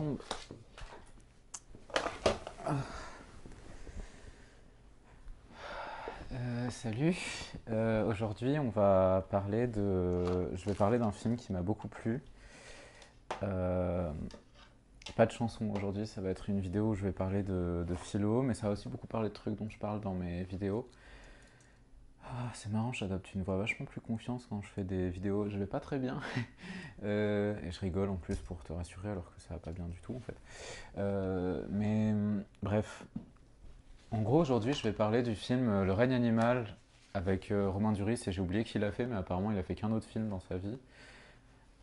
tombe. Salut. Aujourd'hui, je vais parler d'un film qui m'a beaucoup plu. Euh, Pas de chanson aujourd'hui, ça va être une vidéo où je vais parler de philo, mais ça va aussi beaucoup parler de trucs dont je parle dans mes vidéos. Ah, c'est marrant, j'adopte une voix vachement plus confiance quand je fais des vidéos. Je vais pas très bien. Et je rigole en plus pour te rassurer alors que ça va pas bien du tout en fait. Bref, en gros, aujourd'hui, je vais parler du film Le règne animal avec Romain Duris, et j'ai oublié qui l'a fait, mais apparemment, il a fait qu'un autre film dans sa vie.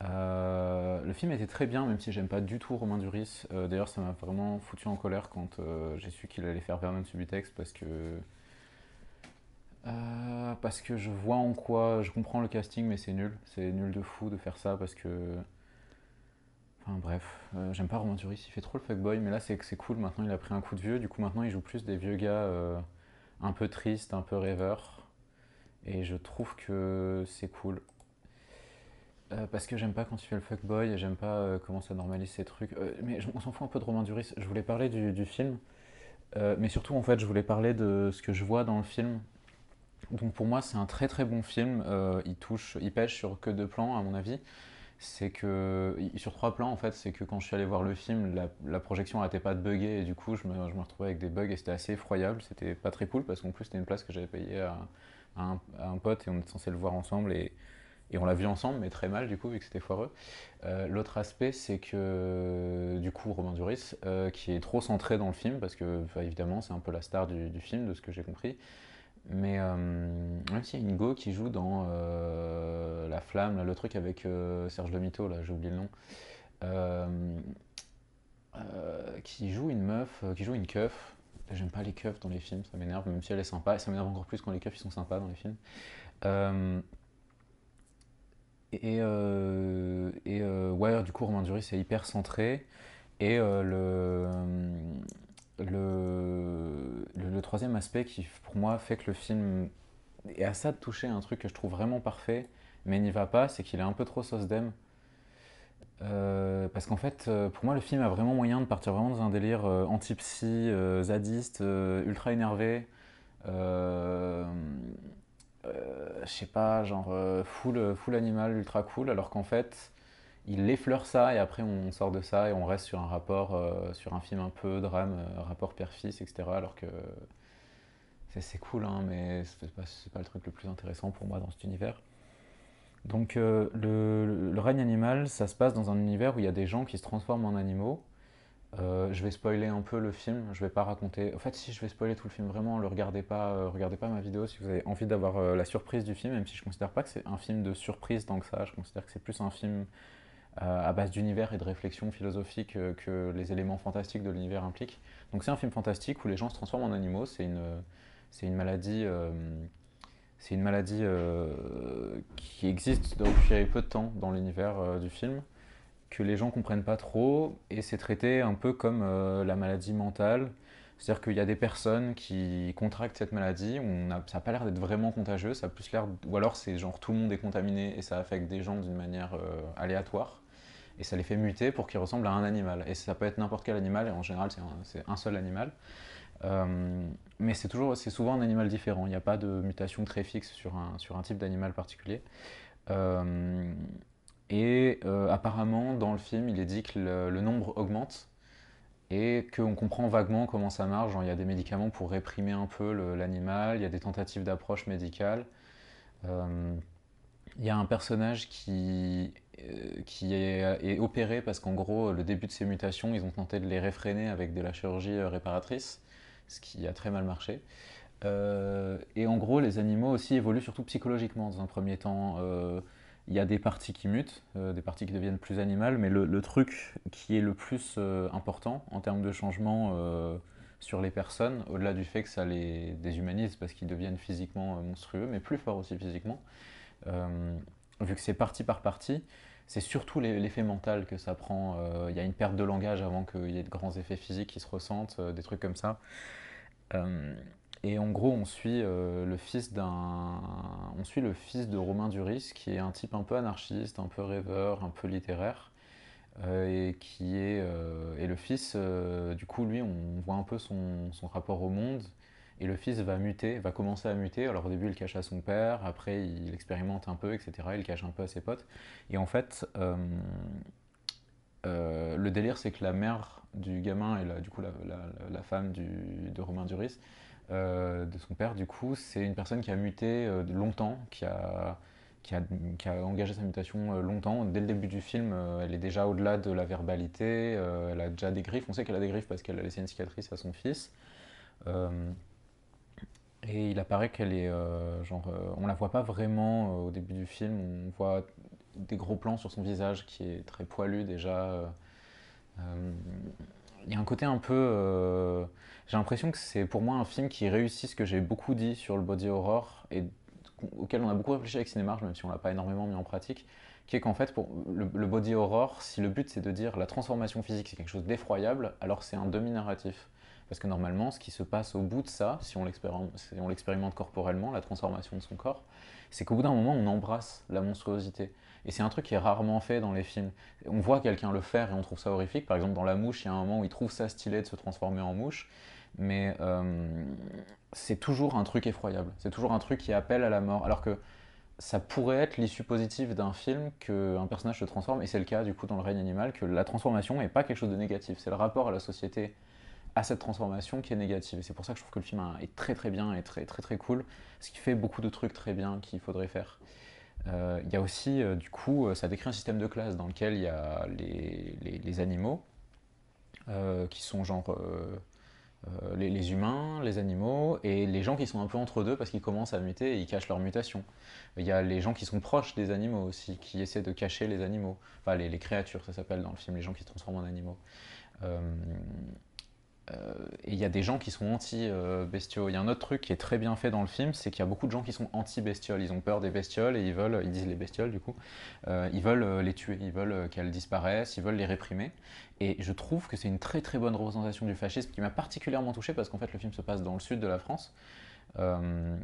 Le film était très bien, même si j'aime pas du tout Romain Duris. D'ailleurs, ça m'a vraiment foutu en colère quand j'ai su qu'il allait faire Vernon Subutex parce que je vois en quoi. Je comprends le casting, mais c'est nul. C'est nul de fou de faire ça parce que. Enfin bref, j'aime pas Romain Duris, il fait trop le fuckboy, mais là c'est cool. Maintenant, il a pris un coup de vieux, du coup, maintenant, il joue plus des vieux gars un peu tristes, un peu rêveurs. Et je trouve que c'est cool. Parce que j'aime pas quand il fait le fuckboy et j'aime pas comment ça normalise ces trucs. On s'en fout un peu de Romain Duris. Je voulais parler du film, mais surtout en fait, je voulais parler de ce que je vois dans le film. Donc pour moi, c'est un très très bon film. Il pêche sur que deux plans à mon avis. Sur trois plans en fait, c'est que quand je suis allé voir le film, la projection arrêtait pas de bugger et du coup, je me retrouvais avec des bugs et c'était assez effroyable. C'était pas très cool parce qu'en plus, c'était une place que j'avais payée à un pote et on était censé le voir ensemble et on l'a vu ensemble, mais très mal du coup, vu que c'était foireux. L'autre aspect, c'est que du coup, Romain Duris, qui est trop centré dans le film, parce que enfin, évidemment, c'est un peu la star du film, de ce que j'ai compris. Mais même s'il y a une go qui joue dans La Flamme, là, le truc avec Serge Lemiteau, là, j'ai oublié le nom, euh, qui joue une meuf, qui joue une keuf. J'aime pas les keufs dans les films, ça m'énerve, même si elle est sympa, et ça m'énerve encore plus quand les keufs ils sont sympas dans les films. Euh, ouais, du coup, Romain Duris c'est hyper centré. Et le troisième aspect qui, pour moi, fait que le film est à ça de toucher un truc que je trouve vraiment parfait, mais n'y va pas, c'est qu'il est un peu trop sauce d'aime. Parce qu'en fait, pour moi, le film a vraiment moyen de partir vraiment dans un délire anti-psy, zadiste, ultra énervé. Euh, je sais pas, genre full animal, ultra cool, alors qu'en fait, il effleure ça et après on sort de ça et on reste sur un rapport, sur un film un peu drame, rapport père-fils, etc. Alors que c'est cool, hein, mais c'est pas le truc le plus intéressant pour moi dans cet univers. Donc le règne animal, ça se passe dans un univers où il y a des gens qui se transforment en animaux. Je vais spoiler un peu le film, je vais pas raconter. En fait, si je vais spoiler tout le film, vraiment, regardez pas ma vidéo si vous avez envie d'avoir la surprise du film, même si je considère pas que c'est un film de surprise tant que ça. Je considère que c'est plus un film à base d'univers et de réflexion philosophique que les éléments fantastiques de l'univers impliquent. Donc c'est un film fantastique où les gens se transforment en animaux. C'est une maladie, c'est une maladie qui existe depuis peu de temps dans l'univers du film, que les gens comprennent pas trop, et c'est traité un peu comme la maladie mentale. C'est-à-dire qu'il y a des personnes qui contractent cette maladie, ça n'a pas l'air d'être vraiment contagieux, ça a plus l'air, ou alors c'est genre tout le monde est contaminé et ça affecte des gens d'une manière aléatoire et ça les fait muter pour qu'ils ressemblent à un animal. Et ça peut être n'importe quel animal, et en général c'est un seul animal. Euh, mais c'est souvent un animal différent, il n'y a pas de mutation très fixe sur un type d'animal particulier. Euh, Apparemment, dans le film, il est dit que le nombre augmente et qu'on comprend vaguement comment ça marche. Genre, il y a des médicaments pour réprimer un peu l'animal, il y a des tentatives d'approche médicale. Euh, il y a un personnage est opéré parce qu'en gros, le début de ces mutations, ils ont tenté de les réfréner avec de la chirurgie réparatrice, ce qui a très mal marché. Et en gros, les animaux aussi évoluent surtout psychologiquement dans un premier temps. Il y a des parties qui mutent, des parties qui deviennent plus animales, mais le truc qui est le plus important en termes de changement sur les personnes, au-delà du fait que ça les déshumanise parce qu'ils deviennent physiquement monstrueux, mais plus forts aussi physiquement, euh, vu que c'est partie par partie, c'est surtout l'effet mental que ça prend. Il y a une perte de langage avant qu'il y ait de grands effets physiques qui se ressentent, des trucs comme ça. Euh, et en gros, on suit le fils de Romain Duris, qui est un type un peu anarchiste, un peu rêveur, un peu littéraire, et le fils, du coup, lui, on voit un peu son rapport au monde. Et le fils va muter, va commencer à muter. Alors au début, il cache à son père, après, il expérimente un peu, etc. Il cache un peu à ses potes. Et en fait, le délire, c'est que la mère du gamin et du coup la femme de Romain Duris, de son père, du coup, c'est une personne qui a muté longtemps, qui a, qui a engagé sa mutation longtemps. Dès le début du film, elle est déjà au-delà de la verbalité, elle a déjà des griffes. On sait qu'elle a des griffes parce qu'elle a laissé une cicatrice à son fils. Euh, et il apparaît qu'elle est on la voit pas vraiment au début du film. On voit des gros plans sur son visage qui est très poilu déjà. Euh, il y a un côté un peu. J'ai l'impression que c'est pour moi un film qui réussit ce que j'ai beaucoup dit sur le body horror et auquel on a beaucoup réfléchi avec Cinémarge, même si on l'a pas énormément mis en pratique, qui est qu'en fait, pour le body horror, si le but c'est de dire la transformation physique c'est quelque chose d'effroyable, alors c'est un demi-narratif. Parce que normalement, ce qui se passe au bout de ça, si on l'expérimente corporellement, la transformation de son corps, c'est qu'au bout d'un moment, on embrasse la monstruosité. Et c'est un truc qui est rarement fait dans les films. On voit quelqu'un le faire et on trouve ça horrifique. Par exemple, dans La Mouche, il y a un moment où il trouve ça stylé de se transformer en mouche. Mais c'est toujours un truc effroyable. C'est toujours un truc qui appelle à la mort. Alors que ça pourrait être l'issue positive d'un film qu'un personnage se transforme. Et c'est le cas, du coup, dans Le règne animal, que la transformation n'est pas quelque chose de négatif. C'est le rapport à la société, à cette transformation qui est négative. Et c'est pour ça que je trouve que le film est très très bien et très très très cool. Ce qui fait beaucoup de trucs très bien qu'il faudrait faire. Il y a aussi, du coup, ça décrit un système de classe dans lequel il y a les animaux, qui sont les humains, les animaux, et les gens qui sont un peu entre deux parce qu'ils commencent à muter et ils cachent leur mutation. Il y a les gens qui sont proches des animaux aussi, qui essaient de cacher les animaux. Enfin, les créatures, ça s'appelle dans le film, les gens qui se transforment en animaux. Euh, et il y a des gens qui sont anti-bestiaux. Il y a un autre truc qui est très bien fait dans le film, c'est qu'il y a beaucoup de gens qui sont anti-bestioles. Ils ont peur des bestioles et ils disent les bestioles du coup, ils veulent les tuer, ils veulent qu'elles disparaissent, ils veulent les réprimer. Et je trouve que c'est une très très bonne représentation du fascisme qui m'a particulièrement touché parce qu'en fait le film se passe dans le sud de la France. Euh,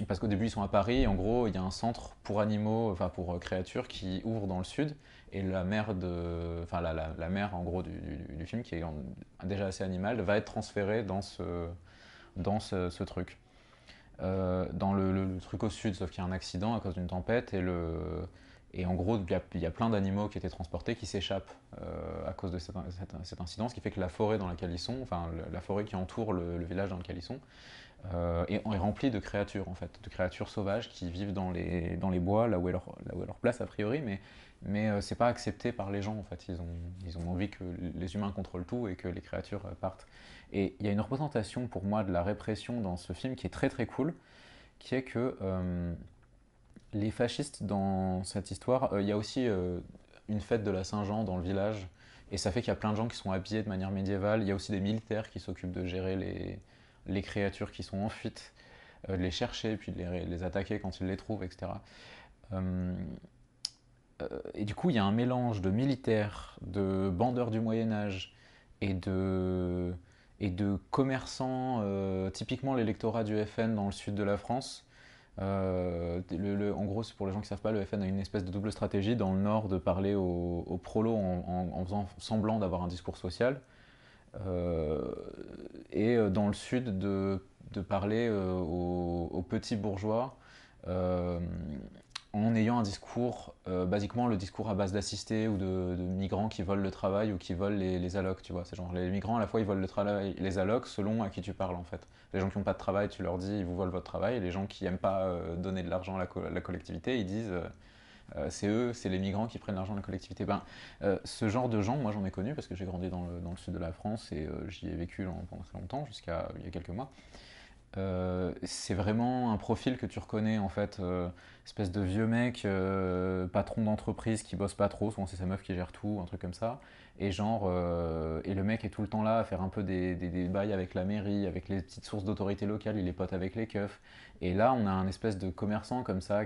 Parce qu'au début ils sont à Paris et en gros il y a un centre pour animaux, enfin pour créatures qui ouvre dans le sud et la mère la mère en gros du film qui est déjà assez animale va être transférée dans ce truc. Dans le truc au sud, sauf qu'il y a un accident à cause d'une tempête et en gros il y a plein d'animaux qui étaient transportés qui s'échappent à cause de cet incident, ce qui fait que la forêt dans laquelle ils sont, enfin la forêt qui entoure le village dans lequel ils sont, est rempli de créatures en fait, de créatures sauvages qui vivent dans les bois, là où est leur place a priori, mais c'est pas accepté par les gens en fait. Ils ont envie que les humains contrôlent tout et que les créatures partent. Et il y a une représentation pour moi de la répression dans ce film qui est très très cool, qui est que les fascistes dans cette histoire, il y a aussi une fête de la Saint-Jean dans le village, et ça fait qu'il y a plein de gens qui sont habillés de manière médiévale. Il y a aussi des militaires qui s'occupent de gérer les créatures qui sont en fuite, de les chercher, puis de les attaquer quand ils les trouvent, etc. Euh, et du coup, il y a un mélange de militaires, de bandeurs du Moyen-Âge et de commerçants, typiquement l'électorat du FN dans le sud de la France. En gros, c'est pour les gens qui ne savent pas, le FN a une espèce de double stratégie dans le nord de parler aux prolos en faisant semblant d'avoir un discours social, euh, et dans le sud de parler aux petits bourgeois euh, en ayant un discours, basiquement le discours à base d'assistés ou de migrants qui volent le travail ou qui volent les allocs, tu vois. C'est genre les migrants à la fois ils volent le travail et les allocs selon à qui tu parles en fait. Les gens qui n'ont pas de travail, tu leur dis ils vous volent votre travail, et les gens qui n'aiment pas donner de l'argent à la collectivité, ils disent c'est eux, c'est les migrants qui prennent l'argent de la collectivité. Ce genre de gens, moi j'en ai connu parce que j'ai grandi dans le sud de la France et j'y ai vécu pendant très longtemps, jusqu'à il y a quelques mois. C'est vraiment un profil que tu reconnais en fait, espèce de vieux mec, patron d'entreprise qui bosse pas trop, souvent c'est sa meuf qui gère tout, un truc comme ça, et le mec est tout le temps là à faire un peu des bails avec la mairie, avec les petites sources d'autorité locale, il est pote avec les keufs, et là on a un espèce de commerçant comme ça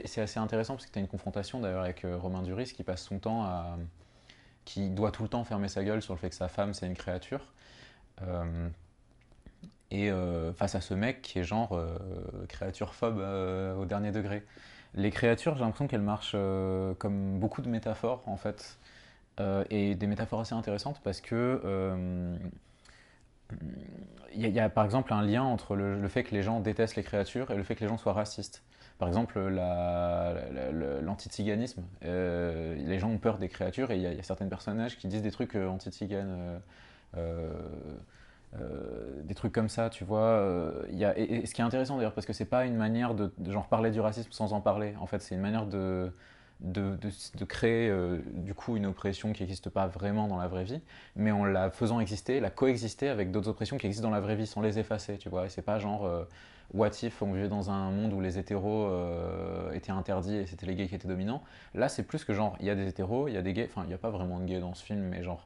c'est assez intéressant parce que tu as une confrontation d'ailleurs avec Romain Duris qui doit tout le temps fermer sa gueule sur le fait que sa femme c'est une créature. Euh, et face à ce mec qui est genre créature phobe au dernier degré. Les créatures, j'ai l'impression qu'elles marchent comme beaucoup de métaphores en fait. et des métaphores assez intéressantes parce que il y a par exemple un lien entre le fait que les gens détestent les créatures et le fait que les gens soient racistes. Par exemple, l'anti-tziganisme. Les gens ont peur des créatures et il y a certains personnages qui disent des trucs anti-tziganes. Euh, des trucs comme ça, tu vois. Et ce qui est intéressant d'ailleurs, parce que c'est pas une manière de genre parler du racisme sans en parler. En fait, c'est une manière de créer du coup une oppression qui n'existe pas vraiment dans la vraie vie, mais en la faisant exister, la coexister avec d'autres oppressions qui existent dans la vraie vie sans les effacer, tu vois. Et c'est pas genre what if on vivait dans un monde où les hétéros étaient interdits et c'était les gays qui étaient dominants. Là, c'est plus que genre il y a des hétéros, il y a des gays, enfin il n'y a pas vraiment de gays dans ce film, mais genre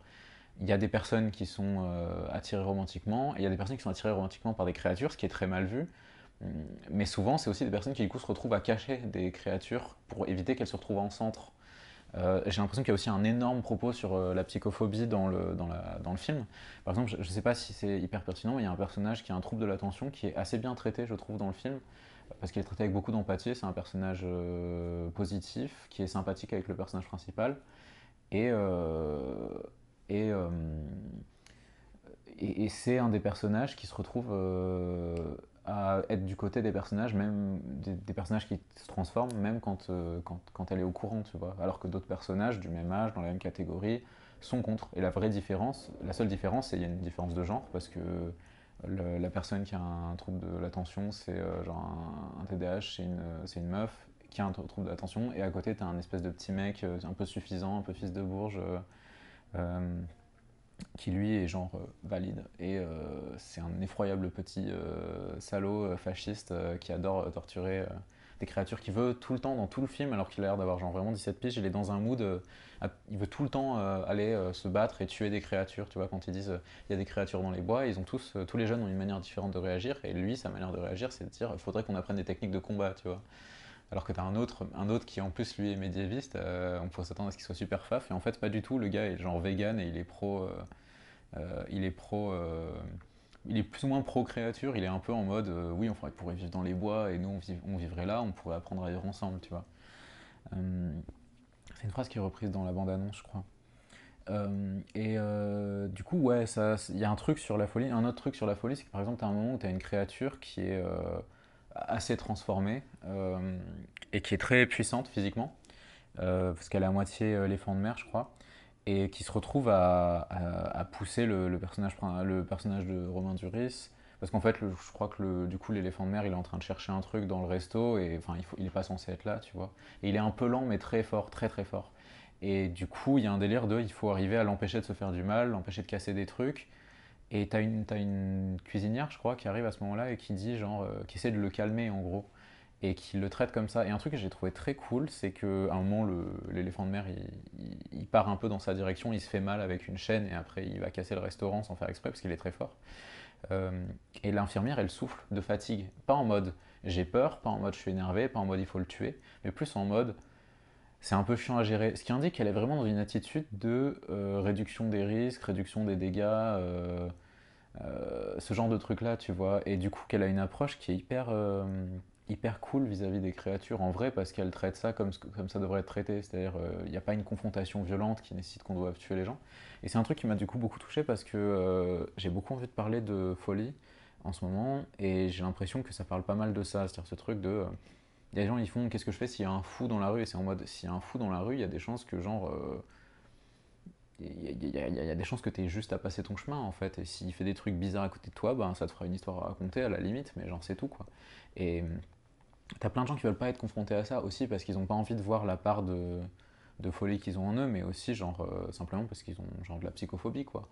il y a des personnes qui sont attirées romantiquement, et il y a des personnes qui sont attirées romantiquement par des créatures, ce qui est très mal vu. Mais souvent, c'est aussi des personnes qui du coup se retrouvent à cacher des créatures pour éviter qu'elles se retrouvent en centre. J'ai l'impression qu'il y a aussi un énorme propos sur la psychophobie dans le film. Par exemple, je ne sais pas si c'est hyper pertinent, mais il y a un personnage qui a un trouble de l'attention qui est assez bien traité, je trouve, dans le film, parce qu'il est traité avec beaucoup d'empathie. C'est un personnage positif, qui est sympathique avec le personnage principal. Et, euh, et, euh, et c'est un des personnages qui se retrouve à être du côté des personnages, même des personnages qui se transforment, même quand elle est au courant, tu vois. Alors que d'autres personnages du même âge, dans la même catégorie, sont contre. Et la vraie différence, la seule différence, c'est qu'il y a une différence de genre, parce que la personne qui a un trouble de l'attention, c'est genre un TDAH, c'est une meuf qui a un trouble de l'attention, et à côté, t'as un espèce de petit mec un peu suffisant, un peu fils de bourge, euh, qui lui est genre valide. Et c'est un effroyable petit salaud fasciste qui adore torturer des créatures, qui veut tout le temps, dans tout le film, alors qu'il a l'air d'avoir genre vraiment 17 piges, il est dans un mood, il veut tout le temps aller se battre et tuer des créatures, tu vois, quand ils disent il y a des créatures dans les bois, ils ont tous les jeunes ont une manière différente de réagir, et lui, sa manière de réagir, c'est de dire il faudrait qu'on apprenne des techniques de combat, tu vois. Alors que t'as un autre qui en plus lui est médiéviste, on pourrait s'attendre à ce qu'il soit super faf, et en fait pas du tout, le gars est genre vegan et il est pro, il est pro. Il est plus ou moins pro-créature, il est un peu en mode oui, on pourrait vivre dans les bois et nous on vivrait là, on pourrait apprendre à vivre ensemble, tu vois. Euh, c'est une phrase qui est reprise dans la bande-annonce, je crois. Du coup, ouais, il y a un truc sur la folie. Un autre truc sur la folie, c'est que par exemple, tu as un moment où tu as une créature qui est assez transformée et qui est très puissante physiquement, parce qu'elle est à moitié éléphant de mer, je crois, et qui se retrouve à pousser le personnage de Romain Duris. Parce qu'en fait, je crois que du coup, l'éléphant de mer, il est en train de chercher un truc dans le resto, et enfin, il est pas censé être là, tu vois. Et il est un peu lent, mais très fort, très très fort. Et du coup, il y a un délire il faut arriver à l'empêcher de se faire du mal, l'empêcher de casser des trucs. Et t'as une cuisinière, je crois, qui arrive à ce moment-là et qui dit, genre, qui essaie de le calmer, en gros, et qui le traite comme ça. Et un truc que j'ai trouvé très cool, c'est qu'à un moment, l'éléphant de mer, il part un peu dans sa direction, il se fait mal avec une chaîne, et après, il va casser le restaurant sans faire exprès, parce qu'il est très fort. Euh, et l'infirmière, elle souffle de fatigue. Pas en mode j'ai peur, pas en mode je suis énervé, pas en mode il faut le tuer, mais plus en mode c'est un peu chiant à gérer. Ce qui indique qu'elle est vraiment dans une attitude de réduction des risques, réduction des dégâts, ce genre de truc-là, tu vois. Et du coup, qu'elle a une approche qui est hyper cool vis-à-vis des créatures en vrai, parce qu'elle traite ça comme ça devrait être traité. C'est-à-dire, il n'y a pas une confrontation violente qui nécessite qu'on doive tuer les gens. Et c'est un truc qui m'a du coup beaucoup touché parce que j'ai beaucoup envie de parler de folie en ce moment, et j'ai l'impression que ça parle pas mal de ça. C'est-à-dire ce truc de. Il y a des gens, ils font qu'est-ce que je fais s'il y a un fou dans la rue? Et c'est en mode, s'il y a un fou dans la rue, il y a des chances que, genre, il y a des chances que tu aies juste à passer ton chemin, en fait. Et s'il fait des trucs bizarres à côté de toi, ben, ça te fera une histoire à raconter à la limite, mais genre, c'est tout, quoi. Et t'as plein de gens qui veulent pas être confrontés à ça aussi parce qu'ils ont pas envie de voir la part de folie qu'ils ont en eux, mais aussi, genre, simplement parce qu'ils ont, genre, de la psychophobie, quoi.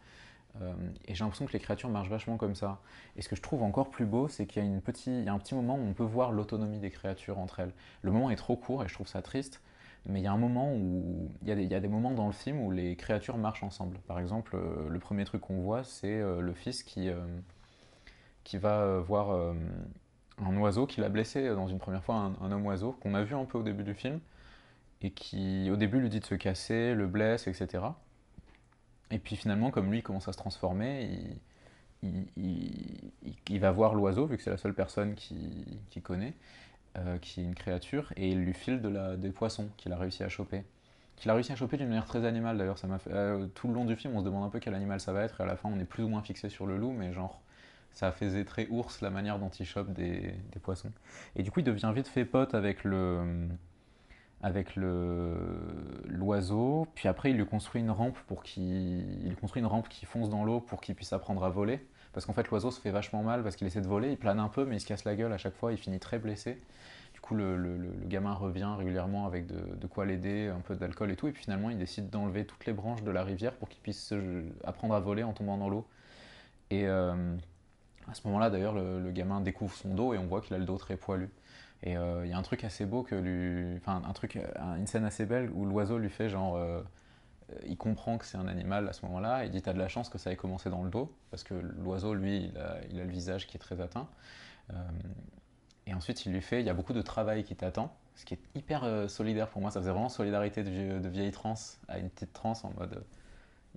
Et j'ai l'impression que les créatures marchent vachement comme ça. Et ce que je trouve encore plus beau, c'est qu'il y a il y a un petit moment où on peut voir l'autonomie des créatures entre elles. Le moment est trop court et je trouve ça triste, mais il y a un moment où il y a des moments dans le film où les créatures marchent ensemble. Par exemple, le premier truc qu'on voit, c'est le fils qui va voir un oiseau qu'il a blessé dans une première fois, un homme oiseau qu'on a vu un peu au début du film et qui au début lui dit de se casser, le blesse, etc. Et puis finalement, comme lui commence à se transformer, il va voir l'oiseau, vu que c'est la seule personne qui connaît, qui est une créature, et il lui file des poissons qu'il a réussi à choper. qu'il a réussi à choper d'une manière très animale d'ailleurs. Ça m'a fait, tout le long du film, on se demande un peu quel animal ça va être, et à la fin, on est plus ou moins fixé sur le loup, mais genre, ça a fait très ours la manière dont il chope des poissons. Et du coup, il devient vite fait pote avec l'oiseau, puis après il lui construit une rampe il lui construit une rampe qui fonce dans l'eau pour qu'il puisse apprendre à voler. Parce qu'en fait l'oiseau se fait vachement mal parce qu'il essaie de voler, il plane un peu mais il se casse la gueule à chaque fois, il finit très blessé. Du coup le gamin revient régulièrement avec de quoi l'aider, un peu d'alcool et tout, et puis finalement il décide d'enlever toutes les branches de la rivière pour qu'il puisse apprendre à voler en tombant dans l'eau. Et à ce moment-là d'ailleurs le gamin découvre son dos et on voit qu'il a le dos très poilu. Et il y a un truc assez beau enfin une scène assez belle où l'oiseau lui fait genre, il comprend que c'est un animal à ce moment-là, il dit t'as de la chance que ça ait commencé dans le dos, parce que l'oiseau lui il a le visage qui est très atteint. Euh, et ensuite il lui fait, il y a beaucoup de travail qui t'attend, ce qui est hyper solidaire pour moi, ça faisait vraiment solidarité de vieille trans à une petite trans en mode,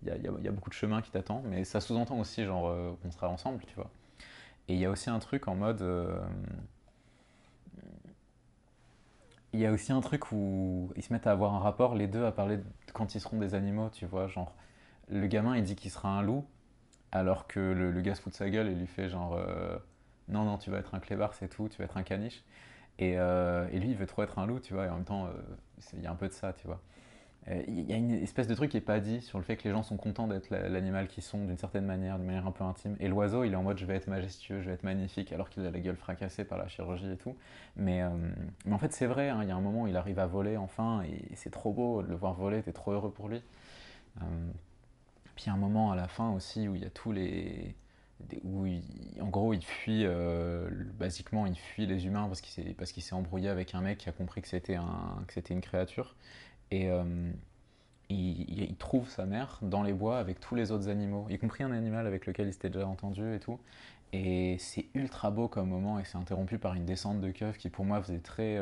il y a beaucoup de chemin qui t'attend, mais ça sous-entend aussi genre qu'on sera ensemble, tu vois. Et il y a aussi un truc en mode, il y a aussi un truc où ils se mettent à avoir un rapport, les deux, à parler de quand ils seront des animaux, tu vois. Genre, le gamin, il dit qu'il sera un loup, alors que le gars se fout de sa gueule et lui fait genre non, non, tu vas être un clébard, c'est tout, tu vas être un caniche. Et lui, il veut trop être un loup, tu vois, et en même temps, il y a un peu de ça, tu vois. Il y a une espèce de truc qui est pas dit sur le fait que les gens sont contents d'être l'animal qu'ils sont d'une certaine manière, de manière un peu intime. Et l'oiseau, il est en mode je vais être majestueux, je vais être magnifique, alors qu'il a la gueule fracassée par la chirurgie et tout. Mais, euh, mais en fait, c'est vrai, hein, il y a un moment où il arrive à voler enfin, et c'est trop beau de le voir voler, t'es trop heureux pour lui. Euh, Puis il y a un moment à la fin aussi où il y a tous les. En gros, il fuit, basiquement, il fuit les humains parce qu'il s'est embrouillé avec un mec qui a compris que c'était une créature. Et, il trouve sa mère dans les bois avec tous les autres animaux, y compris un animal avec lequel il s'était déjà entendu et tout. Et c'est ultra beau comme moment et c'est interrompu par une descente de keuf qui pour moi faisait très...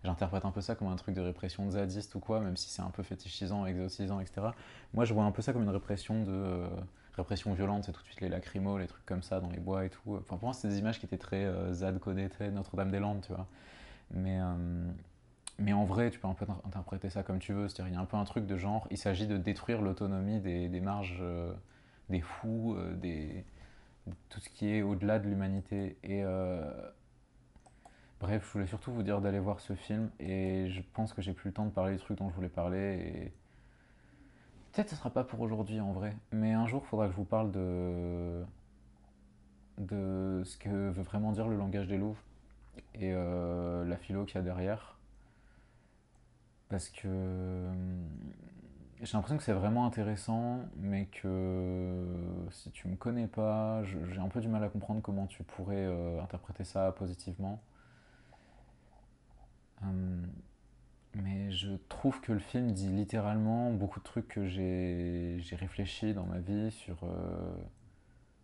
J'interprète un peu ça comme un truc de répression de zadiste ou quoi, même si c'est un peu fétichisant, exotisant, etc. Moi je vois un peu ça comme une répression répression violente, c'est tout de suite les lacrymos, les trucs comme ça dans les bois et tout. Enfin pour moi c'est des images qui étaient très zad codées, très Notre-Dame-des-Landes, tu vois. Mais, mais en vrai, tu peux un peu interpréter ça comme tu veux. C'est-à-dire, il y a un peu un truc de genre, il s'agit de détruire l'autonomie des marges, des fous, de tout ce qui est au-delà de l'humanité. Et bref, je voulais surtout vous dire d'aller voir ce film. Et je pense que j'ai plus le temps de parler des trucs dont je voulais parler. Et peut-être que ce sera pas pour aujourd'hui en vrai. Mais un jour, il faudra que je vous parle de ce que veut vraiment dire le langage des loups et la philo qu'il y a derrière. Parce que j'ai l'impression que c'est vraiment intéressant, mais que si tu me connais pas, j'ai un peu du mal à comprendre comment tu pourrais interpréter ça positivement. Euh, mais je trouve que le film dit littéralement beaucoup de trucs que j'ai réfléchi dans ma vie sur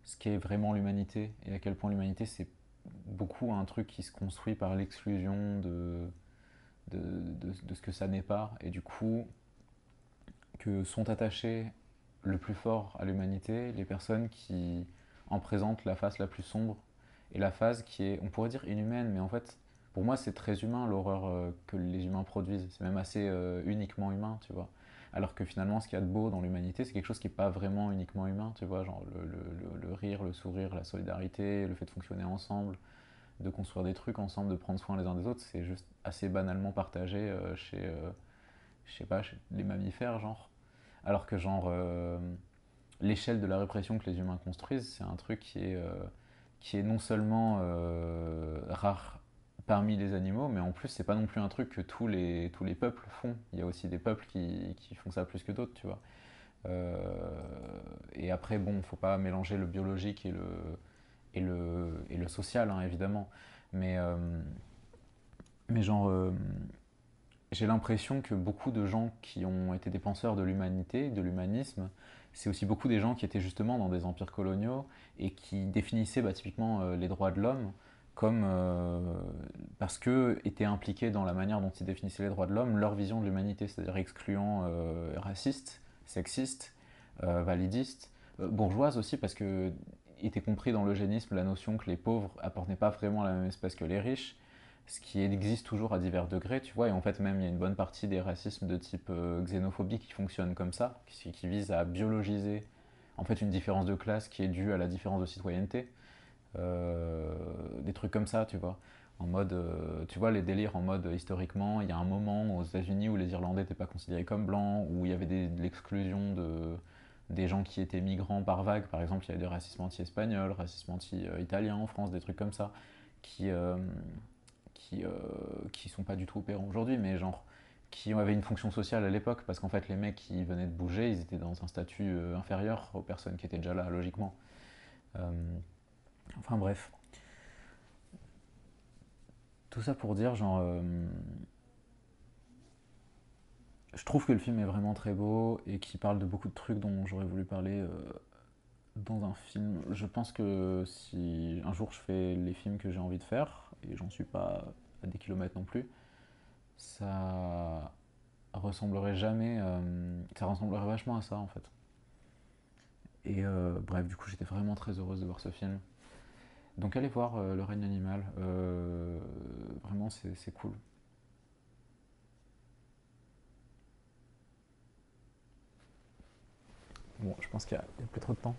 ce qu'est vraiment l'humanité et à quel point l'humanité c'est beaucoup un truc qui se construit par l'exclusion de ce que ça n'est pas. Et du coup, que sont attachés le plus fort à l'humanité les personnes qui en présentent la face la plus sombre et la phase qui est, on pourrait dire inhumaine, mais en fait, pour moi, c'est très humain l'horreur que les humains produisent. C'est même assez uniquement humain, tu vois. Alors que finalement, ce qu'il y a de beau dans l'humanité, c'est quelque chose qui n'est pas vraiment uniquement humain, tu vois. Genre le rire, le sourire, la solidarité, le fait de fonctionner ensemble, de construire des trucs ensemble, de prendre soin les uns des autres, c'est juste assez banalement partagé je sais pas, chez les mammifères, genre. Alors que genre l'échelle de la répression que les humains construisent, c'est un truc qui est non seulement rare parmi les animaux, mais en plus c'est pas non plus un truc que tous les peuples font. Il y a aussi des peuples qui font ça plus que d'autres, tu vois. Euh, et après, bon, faut pas mélanger le biologique et le social, hein, évidemment. Mais, euh, mais genre, j'ai l'impression que beaucoup de gens qui ont été des penseurs de l'humanité, de l'humanisme, c'est aussi beaucoup des gens qui étaient justement dans des empires coloniaux et qui définissaient typiquement les droits de l'homme comme parce que étaient impliqués dans la manière dont ils définissaient les droits de l'homme leur vision de l'humanité, c'est-à-dire excluant raciste, sexiste, validiste, bourgeoise aussi parce que était compris dans l'eugénisme la notion que les pauvres apportaient pas vraiment la même espèce que les riches, ce qui existe toujours à divers degrés, tu vois, et en fait même il y a une bonne partie des racismes de type xénophobie qui fonctionnent comme ça, qui visent à biologiser en fait une différence de classe qui est due à la différence de citoyenneté, des trucs comme ça, tu vois. En mode, tu vois, les délires en mode historiquement, il y a un moment aux États-Unis où les Irlandais n'étaient pas considérés comme blancs, où il y avait de l'exclusion des gens qui étaient migrants par vague. Par exemple, il y avait des racismes anti-espagnols, racisme anti-italien en France, des trucs comme ça, qui, euh, qui, euh, qui sont pas du tout opérants aujourd'hui, mais genre qui avaient une fonction sociale à l'époque, parce qu'en fait les mecs qui venaient de bouger, ils étaient dans un statut inférieur aux personnes qui étaient déjà là, logiquement. Euh, enfin bref, tout ça pour dire, genre, je trouve que le film est vraiment très beau et qu'il parle de beaucoup de trucs dont j'aurais voulu parler dans un film. Je pense que si un jour je fais les films que j'ai envie de faire, et j'en suis pas à des kilomètres non plus, ça ressemblerait jamais, ça ressemblerait vachement à ça en fait. Et bref, du coup, j'étais vraiment très heureuse de voir ce film. Donc allez voir Le règne animal, vraiment c'est cool. Bon, je pense qu'il n'y a plus trop de temps.